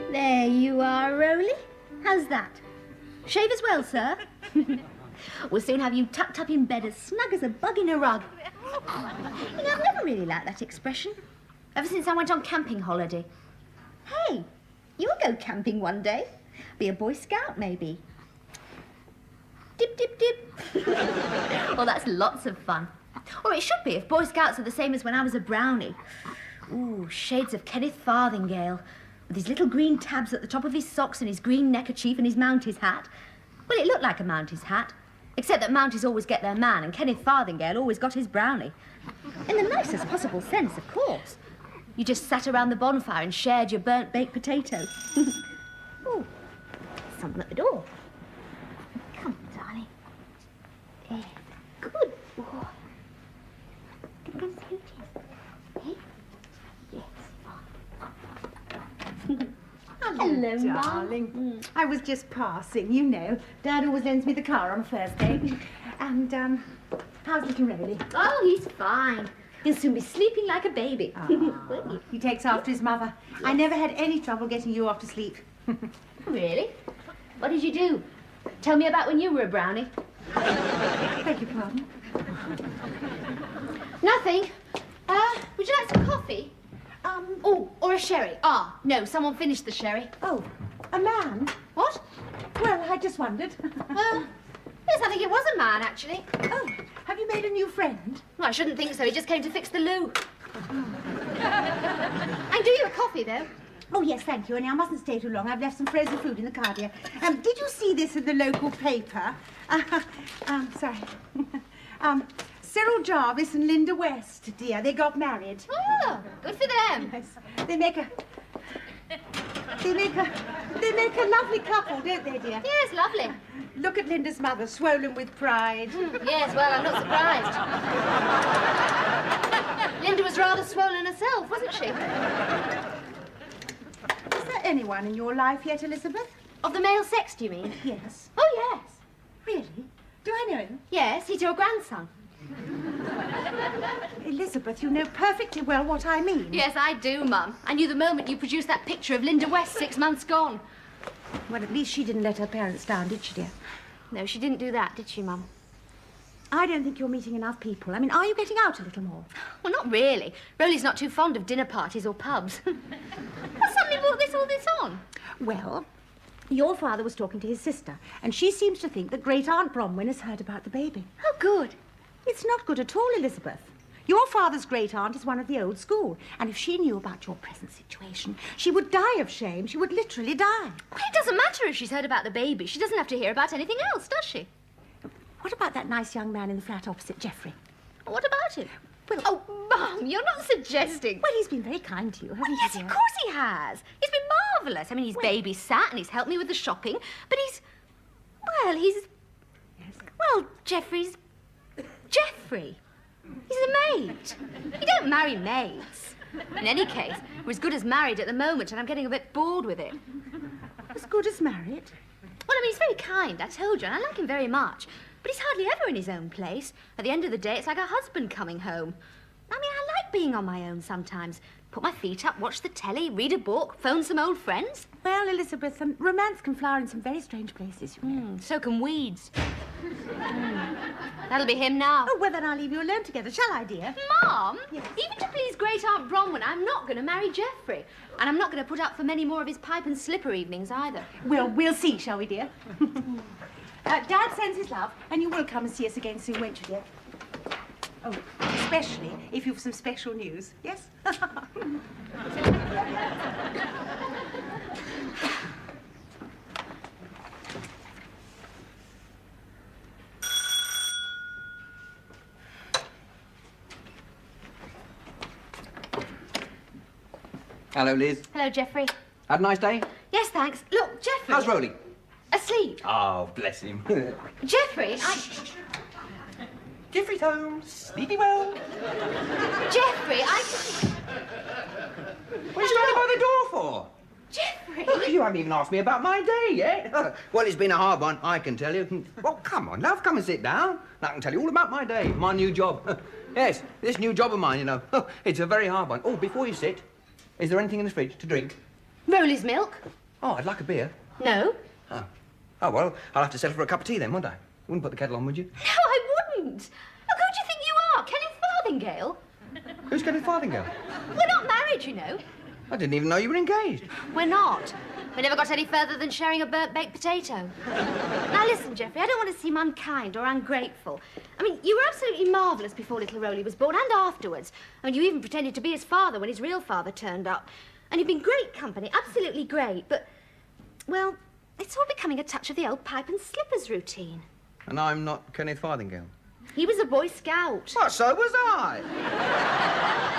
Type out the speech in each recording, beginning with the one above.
There you are, Rowley. How's that? Shave as well, sir? We'll soon have you tucked up in bed as snug as a bug in a rug. You know, I've never really liked that expression. Ever since I went on camping holiday. Hey, you'll go camping one day. Be a Boy Scout, maybe. Dip, dip, dip. Well, that's lots of fun. Or it should be if Boy Scouts are the same as when I was a brownie. Ooh, shades of Kenneth Farthingale, with his little green tabs at the top of his socks and his green neckerchief and his Mounties hat. Well, it looked like a Mounties hat, except that Mounties always get their man and Kenneth Farthingale always got his brownie. In the nicest possible sense, of course. You just sat around the bonfire and shared your burnt baked potato. Ooh, someone at the door. Come on, darling. Yeah, good boy. Come see who it is. Hey? Yes. Hello, darling. I was just passing, you know. Dad always lends me the car on a Thursday. And, how's little Rowley? Oh, he's fine. He'll soon be sleeping like a baby. Oh, he takes after his mother. I never had any trouble getting you off to sleep. Really? What did you do? Tell me about when you were a brownie. Beg your pardon? Nothing. Would you like some coffee? Oh, or a sherry. Ah, no, someone finished the sherry. Oh, a man? What? Well, I just wondered. Yes, I think it was a man, actually. Oh, have you made a new friend? Well, I shouldn't think so. He just came to fix the loo. I can do you a coffee, though. Oh, yes, thank you. Only I mustn't stay too long. I've left some frozen food in the car, dear. Did you see this in the local paper? Sorry. Cyril Jarvis and Linda West, dear. They got married. Oh, good for them. Yes. They make a lovely couple, don't they, dear? Yes, lovely. Look at Linda's mother, swollen with pride. Yes, well, I'm not surprised. Linda was rather swollen herself, wasn't she? Is there anyone in your life yet, Elizabeth? Of the male sex, do you mean? Yes. Oh, yes. Really? Do I know him? Yes, he's your grandson. Elizabeth, you know perfectly well what I mean. Yes, I do, Mum. I knew the moment you produced that picture of Linda West 6 months gone. Well, at least she didn't let her parents down, did she, dear? No, she didn't do that, did she, Mum? I don't think you're meeting enough people. I mean, are you getting out a little more? Well, not really. Rowley's not too fond of dinner parties or pubs. What suddenly brought all this on? Well, your father was talking to his sister, and she seems to think that Great-Aunt Bronwyn has heard about the baby. Oh, good. It's not good at all, Elizabeth. Your father's great-aunt is one of the old school, and if she knew about your present situation, she would die of shame. She would literally die. Well, it doesn't matter if she's heard about the baby. She doesn't have to hear about anything else, does she? What about that nice young man in the flat opposite Geoffrey? What about him? Well, oh, Mum, you're not suggesting. Well, he's been very kind to you, hasn't he? Yes, of course he has. He's been marvellous. I mean, he's babysat and he's helped me with the shopping, but he's... Yes. Well, Geoffrey. He's a maid. You don't marry maids. In any case, we're as good as married at the moment, and I'm getting a bit bored with it. As good as married? Well, I mean, he's very kind, I told you, and I like him very much. But he's hardly ever in his own place. At the end of the day, it's like a husband coming home. I mean, I like being on my own sometimes. Put my feet up, watch the telly, read a book, phone some old friends. Well, Elizabeth, romance can flower in some very strange places, you know. So can weeds. That'll be him now. Oh, well, then I'll leave you alone together, shall I, dear? Mum, yes. Even to please Great-Aunt Bronwyn, I'm not going to marry Geoffrey. And I'm not going to put up for many more of his pipe and slipper evenings either. Well, we'll see, shall we, dear? Dad sends his love, and you will come and see us again soon, won't you, dear? Oh, especially if you've some special news, yes? Hello, Liz. Hello, Geoffrey. Had a nice day? Yes, thanks. Look, Geoffrey... How's Rowley? Asleep. Oh, bless him. Geoffrey, Geoffrey's home. Sleepy well. Geoffrey, What are you standing by the door for? Geoffrey! Look, you haven't even asked me about my day yet. Well, it's been a hard one, I can tell you. Well, come on, love, come and sit down. I can tell you all about my day, my new job. Yes, this new job of mine, you know. It's a very hard one. Oh, before you sit, is there anything in the fridge to drink? Rowley's milk. Oh, I'd like a beer. No. Oh, well, I'll have to settle for a cup of tea then, won't I? You wouldn't put the kettle on, would you? No, I wouldn't. Look, who do you think you are? Kenneth Farthingale? Who's Kenneth Farthingale? We're not married, you know. I didn't even know you were engaged. We're not. We never got any further than sharing a burnt baked potato. Now listen, Geoffrey, I don't want to seem unkind or ungrateful. I mean, you were absolutely marvellous before little Rowley was born and afterwards. I mean, you even pretended to be his father when his real father turned up. And you've been great company, absolutely great, but, well, it's all becoming a touch of the old pipe and slippers routine. And I'm not Kenneth Farthingale. He was a Boy Scout. Well, so was I.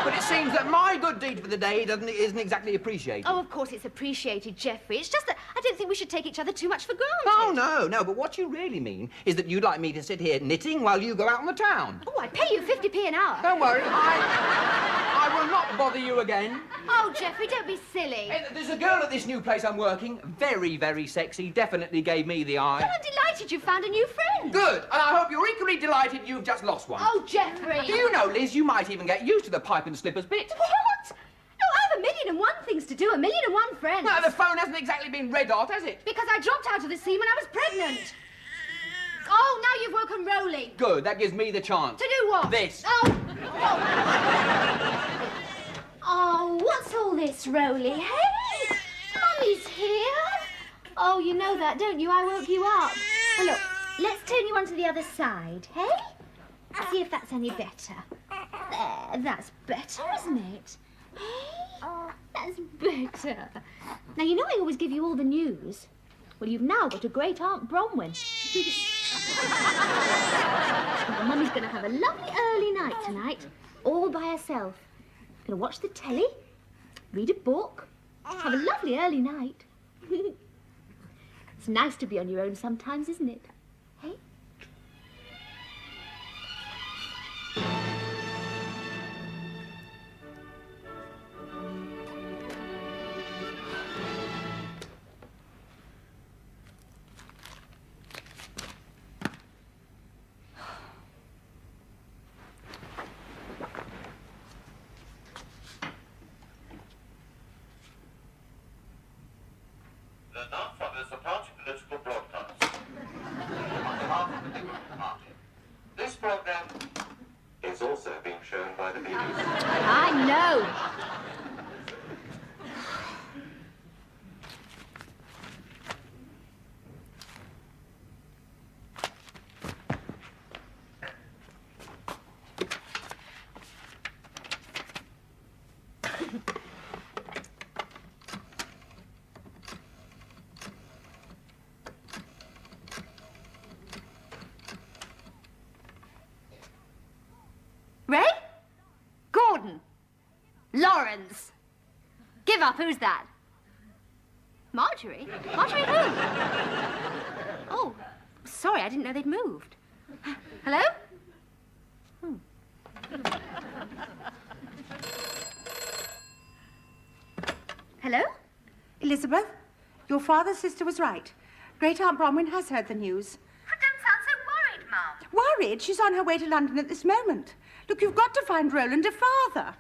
But it seems that my good deed for the day isn't exactly appreciated. Oh, of course it's appreciated, Geoffrey. It's just that I don't think we should take each other too much for granted. Oh, no. But what you really mean is that you'd like me to sit here knitting while you go out on the town. Oh, I pay you 50p an hour. Don't worry, I will not bother you again. Oh, Geoffrey, don't be silly. Hey, there's a girl at this new place I'm working. Very, very sexy. Definitely gave me the eye. Well, I'm delighted you found a new friend. Good. And I hope you're equally delighted you've just lost one. Oh, Geoffrey. Do you know, Liz, you might even get used to the pipe and slippers bit. What? No, I have 1,000,001 things to do, 1,000,001 friends. Well, the phone hasn't exactly been red hot, has it? Because I dropped out of the scene when I was pregnant. Oh, now you've woken Rowley. Good. That gives me the chance. To do what? This. Oh. Oh, what's all this, Rowley? Hey, Mummy's here. Oh, you know that, don't you? I woke you up. Well, look, let's turn you onto the other side, hey? See if that's any better. There, that's better, isn't it? Hey, that's better. Now, you know I always give you all the news. Well, you've now got a great Aunt Bronwyn. Well, Mummy's going to have a lovely early night tonight, all by herself. Going to watch the telly, read a book, have a lovely early night. It's nice to be on your own sometimes, isn't it? Hey? Not from this approaching political broadcast. On behalf of the Democratic Party, this program is also being shown by the BBC. I know. Ray? Gordon? Lawrence? Give up, who's that? Marjorie? Marjorie who? Oh, sorry, I didn't know they'd moved. Hello? Hello? Elizabeth, your father's sister was right. Great Aunt Bronwyn has heard the news. But don't sound so worried, Mum. Worried? She's on her way to London at this moment. Look, you've got to find Roland a father.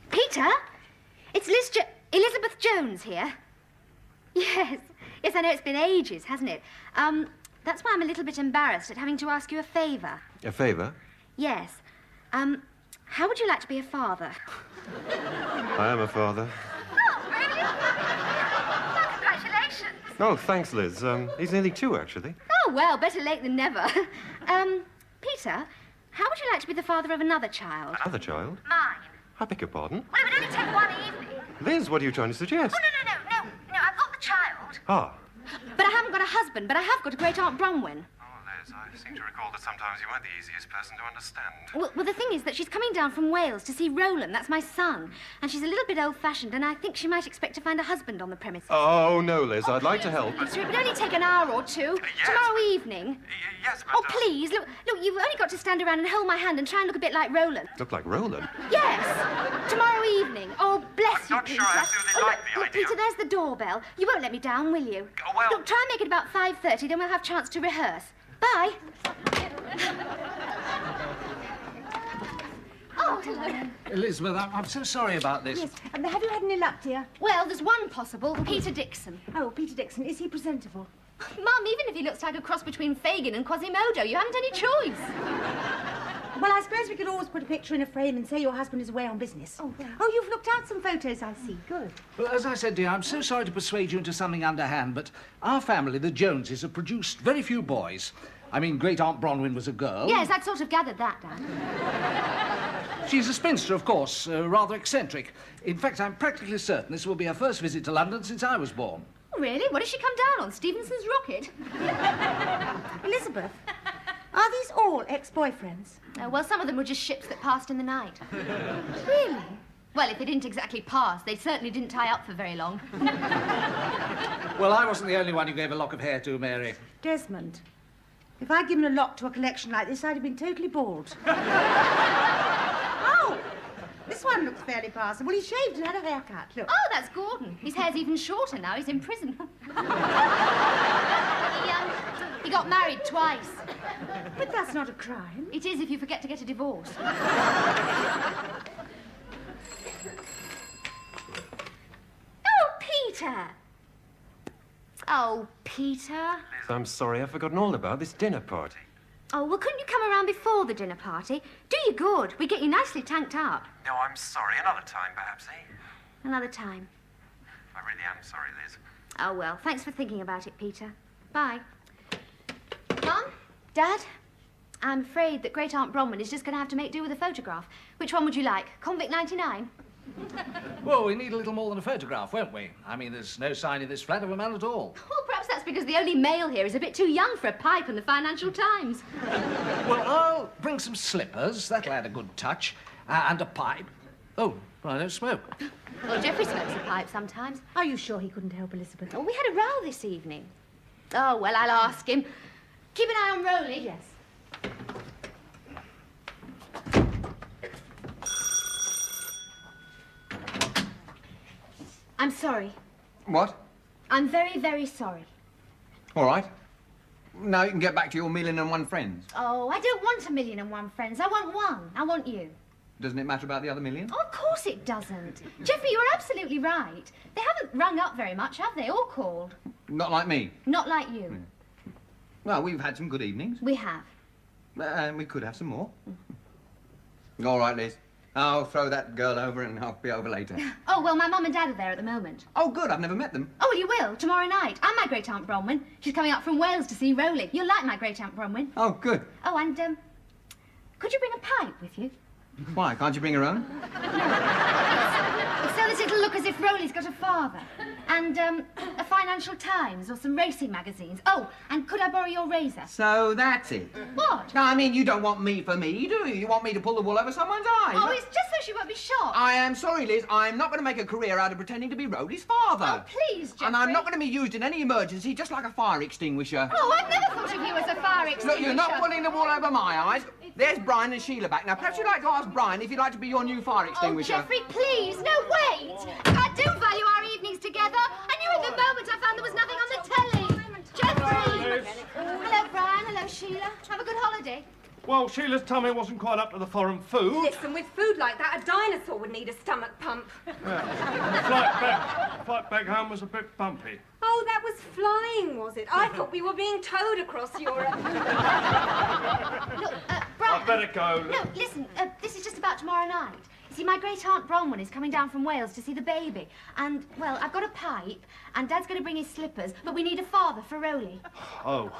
Peter? It's Elizabeth Jones here. Yes, I know it's been ages, hasn't it? That's why I'm a little bit embarrassed at having to ask you a favour. A favour? Yes. How would you like to be a father? I am a father. Oh, really? Well, congratulations. Oh, thanks, Liz. He's nearly 2, actually. Oh, well, better late than never. Peter, how would you like to be the father of another child? Another child? Mine. I beg your pardon? Well, it would only take one evening. Liz, what are you trying to suggest? Oh, no, I've got the child. Ah. But I haven't got a husband, but I have got a great Aunt Bronwyn. Oh, Liz, I seem to recall that sometimes you weren't the easiest person to understand. Well, the thing is that she's coming down from Wales to see Roland, that's my son. And she's a little bit old-fashioned, and I think she might expect to find a husband on the premises. Oh, no, Liz, I'd like to help. So it would only take an hour or two. Yes. Tomorrow evening. Yes, but... Oh, please, look, you've only got to stand around and hold my hand and try and look a bit like Roland. Look like Roland. Yes, tomorrow evening. Oh, bless you, not Peter. sure I absolutely like the look, idea. Peter, there's the doorbell. You won't let me down, will you? Oh, well... Look, try and make it about 5:30, then we'll have a chance to rehearse. Bye. Oh, hello. Elizabeth, I'm so sorry about this. Yes. Have you had any luck, dear? Well, there's one possible, Peter Dixon. Oh, Peter Dixon. Is he presentable? Mum, even if he looks like a cross between Fagin and Quasimodo, you haven't any choice. Well, I suppose we could always put a picture in a frame and say your husband is away on business. Oh, well. Oh, you've looked out some photos, I see. Good. Well, as I said, dear, I'm so sorry to persuade you into something underhand, but our family, the Joneses, have produced very few boys. I mean, Great Aunt Bronwyn was a girl. Yes, I'd sort of gathered that, Dad. She's a spinster, of course, rather eccentric. In fact, I'm practically certain this will be her first visit to London since I was born. Oh, really? What does she come down on? Stevenson's rocket? Elizabeth, are these all ex-boyfriends? Well, some of them were just ships that passed in the night. Really? Well, if they didn't exactly pass, they certainly didn't tie up for very long. Well, I wasn't the only one you gave a lock of hair to, Mary. Desmond, if I'd given a lock to a collection like this, I'd have been totally bald. Oh, this one looks fairly passable. He shaved and had a haircut. Look. Oh, that's Gordon. His hair's even shorter now. He's in prison. He got married twice. But that's not a crime. It is if you forget to get a divorce. Oh, Peter! Oh, Peter. Liz, I'm sorry, I've forgotten all about this dinner party. Oh, well, couldn't you come around before the dinner party? Do you good. We get you nicely tanked up. No, I'm sorry. Another time, perhaps, eh? Another time. I really am sorry, Liz. Oh, well, thanks for thinking about it, Peter. Bye. Mum? Dad? I'm afraid that Great Aunt Bronwyn is just going to have to make do with a photograph. Which one would you like? Convict 99? Well, we need a little more than a photograph, won't we? I mean, there's no sign in this flat of a man at all. Well, perhaps that's because the only male here is a bit too young for a pipe and the Financial Times. Well, I'll bring some slippers. That'll add a good touch. And a pipe. Oh, well, I don't smoke. Well, Geoffrey smokes a pipe sometimes. Are you sure he couldn't help, Elizabeth? Oh, we had a row this evening. Oh, well, I'll ask him. Keep an eye on Rowley. Yes. I'm sorry. What? I'm very, very sorry. All right. Now you can get back to your $1,000,001 friends. Oh, I don't want 1,000,001 friends. I want one. I want you. Doesn't it matter about the other million? Oh, of course it doesn't. Geoffrey, you're absolutely right. They haven't rung up very much, have they? Or called. Not like me. Not like you. Well, we've had some good evenings. We have. And we could have some more. All right, Liz. I'll throw that girl over and I'll be over later. Oh, well, my mum and dad are there at the moment. Oh, good. I've never met them. Oh, well, you will, tomorrow night. And my Great Aunt Bronwyn. She's coming up from Wales to see Rowley. You'll like my Great Aunt Bronwyn. Oh, good. Oh, and, could you bring a pipe with you? Why? Can't you bring her own? So that it'll look as if Rowley's got a father. And, a Financial Times or some racing magazines. Oh, and could I borrow your razor? So that's it. What? No, I mean, you don't want me for me, do you? You want me to pull the wool over someone's eyes. Oh, it's just so she won't be shocked. I am sorry, Liz. I'm not going to make a career out of pretending to be Rhodey's father. Oh, please, Geoffrey. And I'm not going to be used in any emergency, just like a fire extinguisher. Oh, I've never thought of you as a fire extinguisher. Look, you're not pulling the wool over my eyes. There's Brian and Sheila back. Now, perhaps you'd like to ask Brian if he'd like to be your new fire Oh, extinguisher. Geoffrey, please. No, wait. I do value our evenings together. I knew at the moment I found there was nothing on the telly. Geoffrey! Hello, Brian. Hello, Sheila. Have a good holiday. Well, Sheila's tummy wasn't quite up to the foreign food. Listen, with food like that, a dinosaur would need a stomach pump. The flight back home was a bit bumpy. Oh, that was flying, was it? I thought we were being towed across Europe. Look, Brian. I'd better go. No, listen, this is just about tomorrow night. You see, my Great Aunt Bronwyn is coming down from Wales to see the baby. And, well, I've got a pipe, and Dad's going to bring his slippers, but we need a father for Rowley. Oh,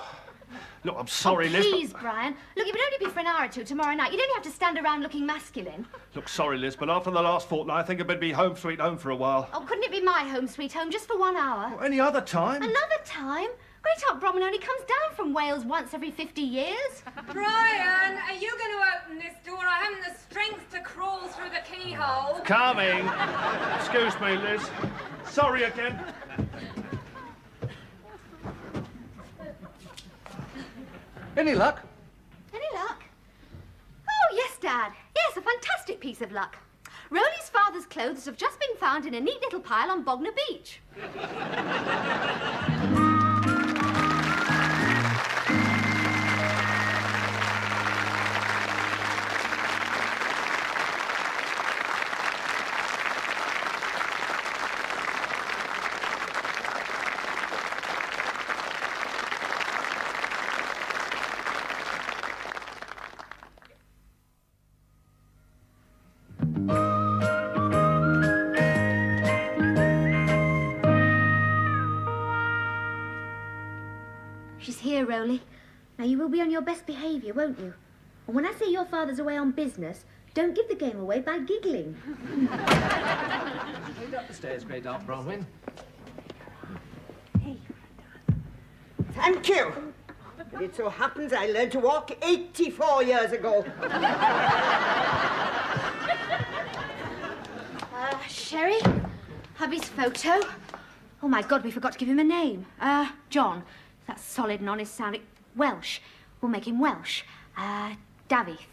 Look, I'm sorry, Liz. Please, Brian. Look, it would only be for an hour or two tomorrow night. You'd only have to stand around looking masculine. Look, sorry, Liz, but after the last fortnight, I think I'd better be home sweet home for a while. Oh, couldn't it be my home sweet home just for 1 hour? Well, any other time? Another time? Great Aunt Bromwell only comes down from Wales once every 50 years. Brian, are you going to open this door? I haven't the strength to crawl through the keyhole. Coming. Excuse me, Liz. Sorry again. Any luck? Any luck? Oh, yes, Dad. Yes, a fantastic piece of luck. Rowley's father's clothes have just been found in a neat little pile on Bognor Beach. She's here, Rowley. Now, you will be on your best behaviour, won't you? And when I say your father's away on business, don't give the game away by giggling. Head up the stairs, Great Aunt Bronwyn. Thank you. But it so happens I learned to walk 84 years ago. Sherry, hubby's photo. Oh, my God, we forgot to give him a name. John. That's solid and honest sounding. Welsh. We'll make him Welsh. Davith.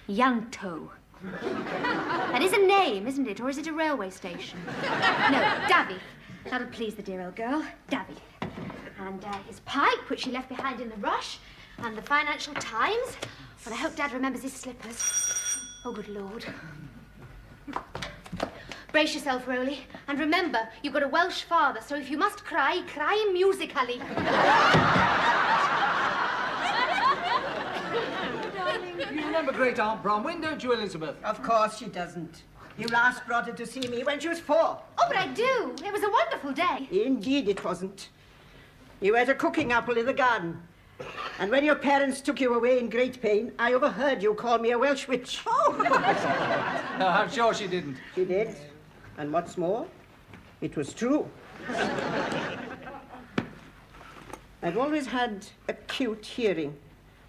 Yanto. That is a name, isn't it? Or is it a railway station? No, Davith. That'll please the dear old girl. Davith. And his pipe, which she left behind in the rush. And the Financial Times. Well, I hope Dad remembers his slippers. Oh, good Lord. Brace yourself, Rowley. And remember, you've got a Welsh father, so if you must cry, cry musically. You remember Great Aunt Bronwyn, don't you, Elizabeth? Of course she doesn't. You last brought her to see me when she was 4. Oh, but I do. It was a wonderful day. Indeed it wasn't. You ate a cooking apple in the garden. And when your parents took you away in great pain, I overheard you call me a Welsh witch. Oh! No, I'm sure she didn't. She did. And what's more, it was true. I've always had acute hearing.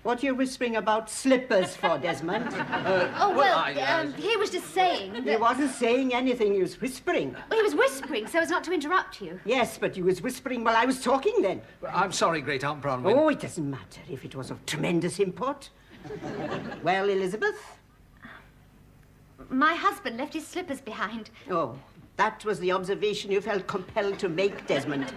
What are you whispering about slippers for, Desmond? He was just saying that... He wasn't saying anything, he was whispering. Well, he was whispering so as not to interrupt you. Yes, but he was whispering while I was talking then. I'm sorry, Great Aunt Bronwyn. Oh, it doesn't matter if it was of tremendous import. Well, Elizabeth? My husband left his slippers behind. Oh, that was the observation you felt compelled to make, Desmond.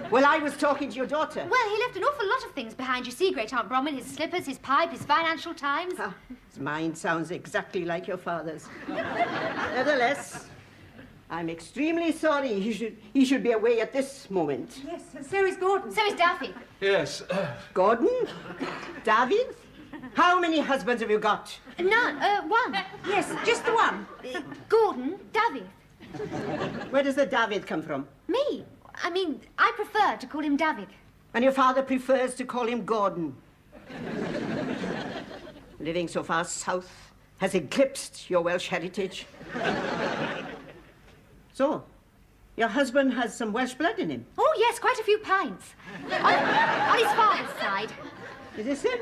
Well, I was talking to your daughter. Well, he left an awful lot of things behind, you see, Great Aunt Bronwyn. His slippers, his pipe, his Financial Times. His mind sounds exactly like your father's. Nevertheless, I'm extremely sorry he should be away at this moment. Yes, so is Gordon. So is Daffy. Yes. Gordon? David? How many husbands have you got? None. One. Yes, just the one. Gordon, David. Where does the David come from? Me. I mean, I prefer to call him David. And your father prefers to call him Gordon. Living so far south has eclipsed your Welsh heritage. So, your husband has some Welsh blood in him? Oh, yes, quite a few pints. On his father's side. Is this him?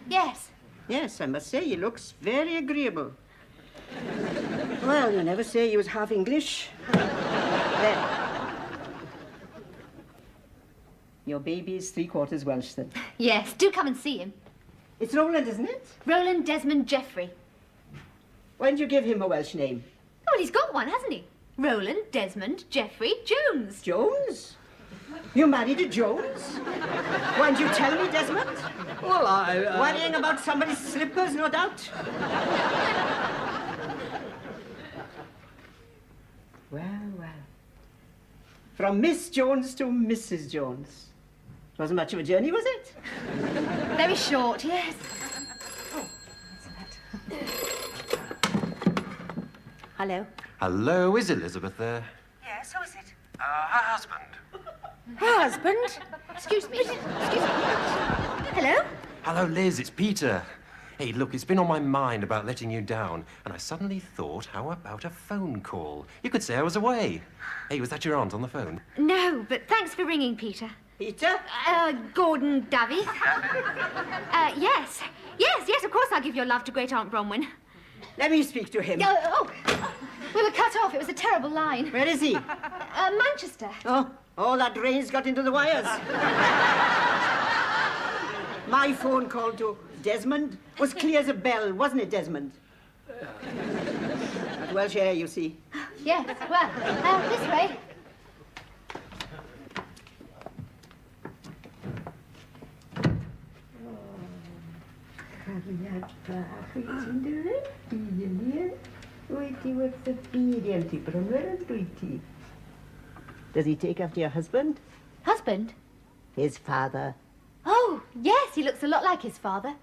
Yes. Yes, I must say he looks very agreeable. Well, you never say he was half English. Well, your baby is 3/4 Welsh, then. Yes, do come and see him. It's Roland, isn't it? Roland Desmond Geoffrey. Why didn't you give him a Welsh name? Oh, well, he's got one, hasn't he? Roland Desmond Geoffrey Jones. Jones? You married a Jones? Why didn't you tell me, Desmond? Well, Worrying about somebody's slippers, no doubt. Well, well. From Miss Jones to Mrs. Jones. It wasn't much of a journey, was it? Very short, yes. Hello. Hello, is Elizabeth there? Yes, who is it? Her husband. Husband? Excuse me. Hello? Hello, Liz, it's Peter. Hey, look, it's been on my mind about letting you down, and I suddenly thought, how about a phone call? You could say I was away. Hey, was that your aunt on the phone? No, but thanks for ringing, Peter. Peter? Gordon Davies. Yes. Yes, of course I'll give your love to Great Aunt Bronwyn. Let me speak to him. We were cut off. It was a terrible line. Where is he? Manchester. Oh, all that rain's got into the wires. My phone call to Desmond was clear as a bell, wasn't it, Desmond? At Welshire, you see. Yes, well, this way. Does he take after your husband? Husband? His father. Oh, yes, he looks a lot like his father.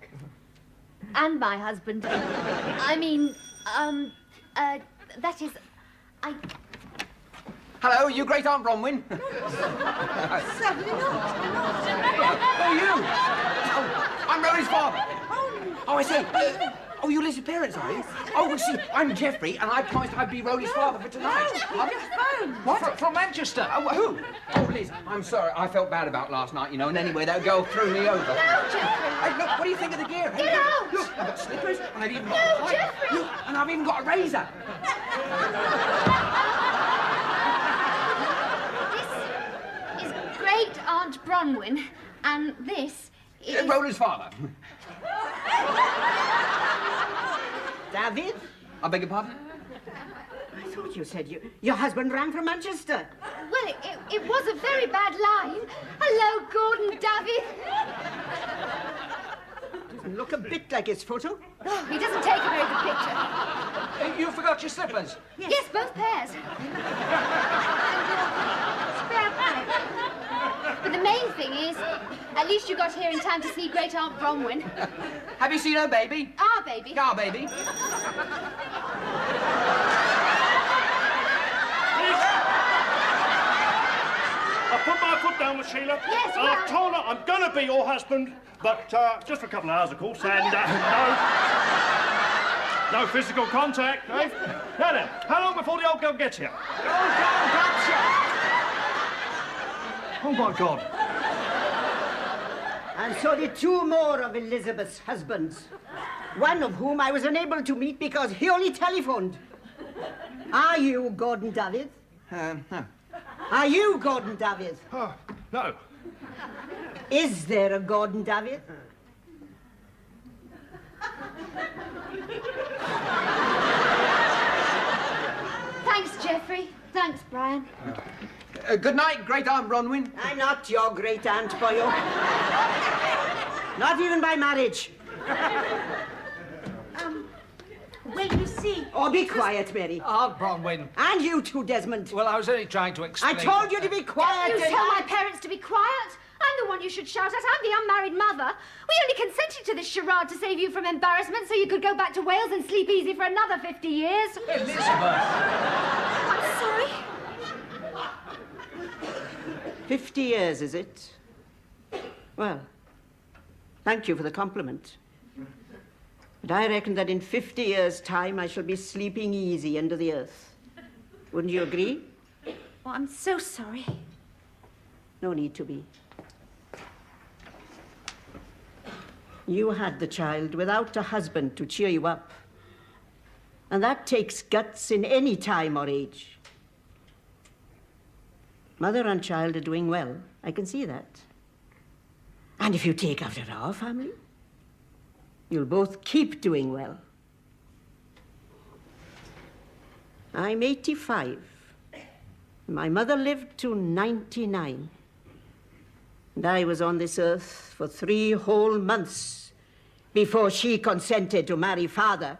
And my husband. I mean, that is, Hello, you Great Aunt Bronwyn. Certainly not. Who are you? Oh, I'm Rory's father. Oh, I see. Oh, you Liz's parents, are you? Oh, well, see, I'm Geoffrey, and I promised I'd be Rory's father for tonight. What? From Manchester? Oh, who? Oh, Liz, I'm sorry. I felt bad about last night, you know, and anyway, that girl threw me over. No, Geoffrey! Hey, look, what do you think of the gear? Get out! Look, I've got slippers, and I've even got No, a pipe. Geoffrey! Look, and I've even got a razor. This is Great Aunt Bronwyn, and this is... Rory's father. David? I beg your pardon? I thought you said your husband rang from Manchester. Well, it was a very bad line. Hello, Gordon Davies. Doesn't look a bit like his photo. Oh, he doesn't take a very good picture. You forgot your slippers. Yes, both pairs. Spare pipe. But the main thing is, at least you got here in time to see Great Aunt Bronwyn. Have you seen her baby? Our baby. Our baby. I put my foot down with Sheila. Yes, well- I've told her I'm going to be your husband, but just for a couple of hours, of course, and no physical contact, eh? Now then, how long before the old girl gets here? Oh, my God. And so did two more of Elizabeth's husbands. One of whom I was unable to meet because he only telephoned. Are you Gordon Davies? No. Are you Gordon Davies? Oh, no. Is there a Gordon Davies? Thanks, Geoffrey. Thanks, Brian. Good night, Great Aunt Bronwyn. I'm not your great aunt, boyo. Not even by marriage. Well, you see... Oh, be quiet, Mary. Aunt Bronwyn. And you too, Desmond. Well, I was only trying to explain... I told you to be quiet. You tell my parents to be quiet. I'm the one you should shout at. I'm the unmarried mother. We only consented to this charade to save you from embarrassment so you could go back to Wales and sleep easy for another 50 years. Elizabeth! I'm sorry. 50 years, is it? Well, thank you for the compliment. But I reckon that in 50 years' time I shall be sleeping easy under the earth. Wouldn't you agree? Oh, I'm so sorry. No need to be. You had the child without a husband to cheer you up. And that takes guts in any time or age. Mother and child are doing well. I can see that. And if you take after our family, you'll both keep doing well. I'm 85. My mother lived to 99. And I was on this earth for 3 whole months before she consented to marry father.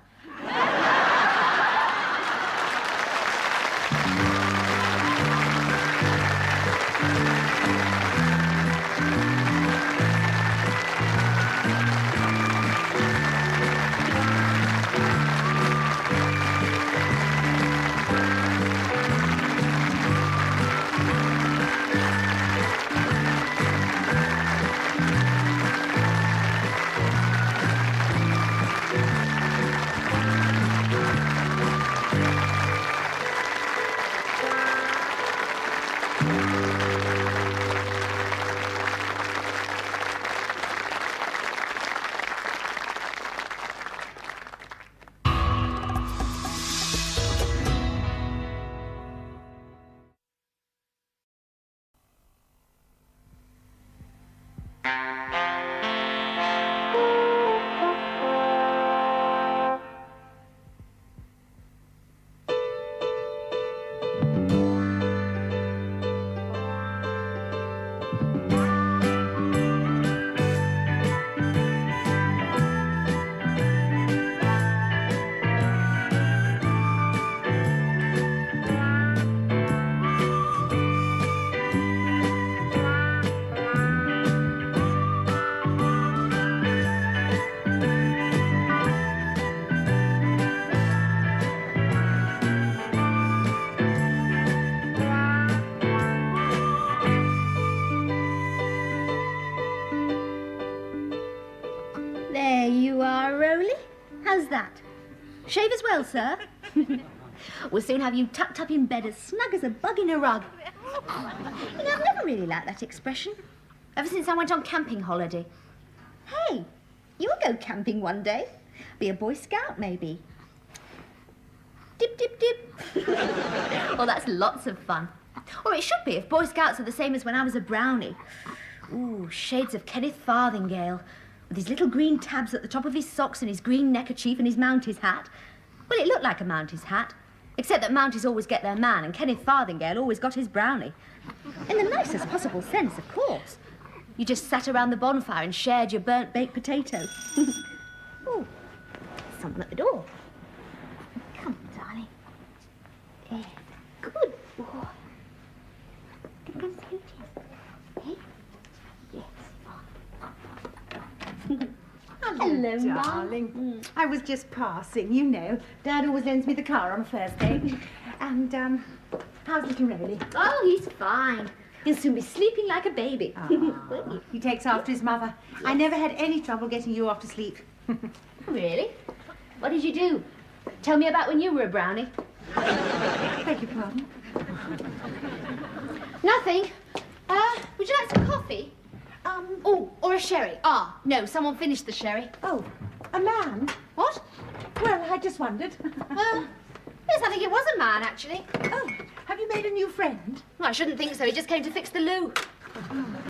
There you are, Rowley. How's that? Shave as well, sir? We'll soon have you tucked up in bed as snug as a bug in a rug. You know, I've never really liked that expression. Ever since I went on camping holiday. Hey, you'll go camping one day. Be a Boy Scout, maybe. Dip, dip, dip. Well, that's lots of fun. Or it should be if Boy Scouts are the same as when I was a brownie. Ooh, shades of Kenneth Farthingale, with his little green tabs at the top of his socks and his green neckerchief and his Mounties hat. Well, it looked like a Mounties hat, except that Mounties always get their man and Kenneth Farthingale always got his brownie. In the nicest possible sense, of course. You just sat around the bonfire and shared your burnt baked potato. Ooh, someone at the door. Come on, darling. Yeah, good boy. Gonna go and see who it is. Hey? Yes. Hello, darling. I was just passing, you know. Dad always lends me the car on a Thursday. And, how's little Rowley? Oh, he's fine. He'll soon be sleeping like a baby. He takes after his mother. I never had any trouble getting you off to sleep. Really? What did you do? Tell me about when you were a brownie. Beg your pardon? Nothing. Would you like some coffee? Oh, or a sherry. Ah, no, someone finished the sherry. Oh, a man? What? Well, I just wondered. Yes, I think it was a man, actually. Oh, have you made a new friend? Well, I shouldn't think so. He just came to fix the loo.